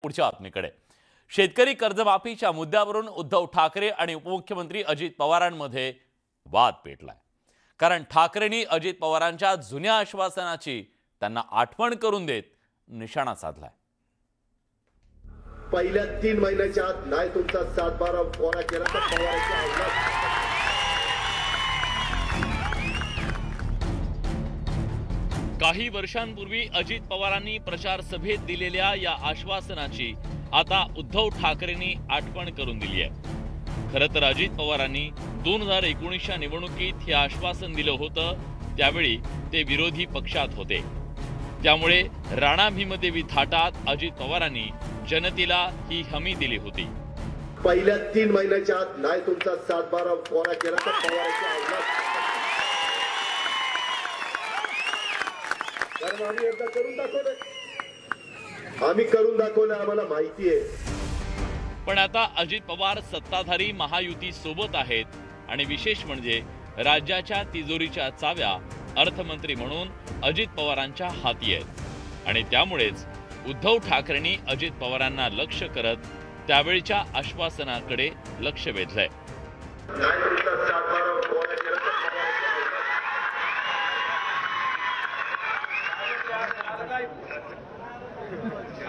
पुढच्या बातमीकडे शेतकरी कर्जमाफीच्या मुद्द्यावरून उद्धव ठाकरे आणि उपमुख्यमंत्री अजित पवारांमध्ये वाद पेटलाय। कारण ठाकरेंनी अजित पवारांच्या जुन्या आश्वासनाची त्यांना आठवण करून देत निशाणा साधलाय। पहिल्या 3 महिन्याच्या आत नाही तुमचा 7-12 कोरा केला तर पवारांच्या आवाज। काही वर्षांपूर्वी अजित पवारांनी प्रचार सभेत दिलेल्या या आश्वासनाची आता उद्धव ठाकरेंनी आठवण करून दिली आहे। खरं तर अजित पवारांनी 2019च्या निवडणुकीत हे आश्वासन दिलं होतं, त्यावेळी ते विरोधी पक्षात होते। त्यामुळे राणा भीमदेवी थाटात अजित पवारांनी जनतेला ही हमी दिली होती। पहिल्या 3 महिन्याच्या आत नाही तुमचा 7-12 कोरा केला तर पवारांच्या आवाज। आम्ही एकदा करून दाखवलं, आम्ही करून दाखवलं, आम्हाला माहिती आहे। पण आता अजित पवार सत्ताधारी महायुती सोबत आहेत आणि विशेष म्हणजे राज्याच्या तिजोरीच्या चाव्या अर्थमंत्री म्हणून अजित पवारांच्या हाती आहेत आणि त्यामुळेच उद्धव ठाकरेंनी अजित पवारांना लक्ष करत त्यावेळच्या आश्वासनाकडे लक्ष वेधलंय।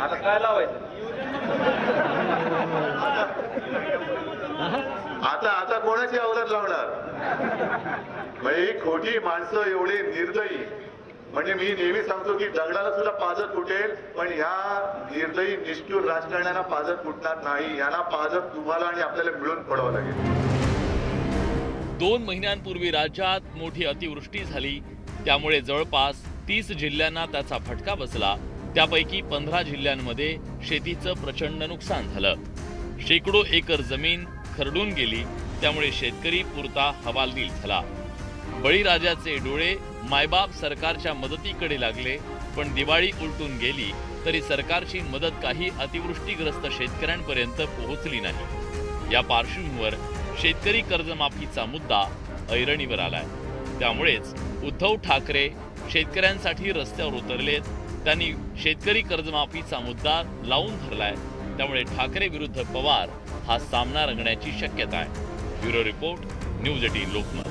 आता काय लावायचं आता कोणाची अवलत लावणार? म्हणजे खोटी माणसं एवढे निर्दयी, म्हणजे मी नेहमी सांगतो की दगडाला सुद्धा पाजर फुटेल, पण ह्या निर्दयी निष्ठुर राजकारण्यांना पाजर फुटणार नाही। यांना पाजर तुम्हाला आणि आपल्याला मिळून पडावं लागेल। 2 महिन्यांपूर्वी राज्यात मोठी अतिवृष्टी झाली, त्यामुळे जवळपास 30 जिल्ह्यांना त्याचा फटका बसला। त्यापैकी 15 जिल्ह्यांमध्ये शेतीचं प्रचंड नुकसान झालं। शेकडो एकर जमीन खरडून गेली, त्यामुळे शेतकरी पुरता हवालदिल झाला। बळीराजाचे डोळे मायबाप सरकारच्या मदतीकडे लागले, पण दिवाळी उलटून गेली तरी सरकारची मदत काही अतिवृष्टीग्रस्त शेतकऱ्यांपर्यंत पोहोचली नाही। या पार्श्वभूमीवर शेतकरी कर्जमाफीचा मुद्दा ऐरणीवर आलाय। त्यामुळेच उद्धव ठाकरे शेतकऱ्यांसाठी रस्त्यावर उतरलेत। त्यांनी शेतकरी कर्जमाफीचा मुद्दा लावून धरलाय। त्यामुळे ठाकरे विरुद्ध पवार हा सामना रंगण्याची शक्यता आहे। Bureau report, news 18 Lokmat.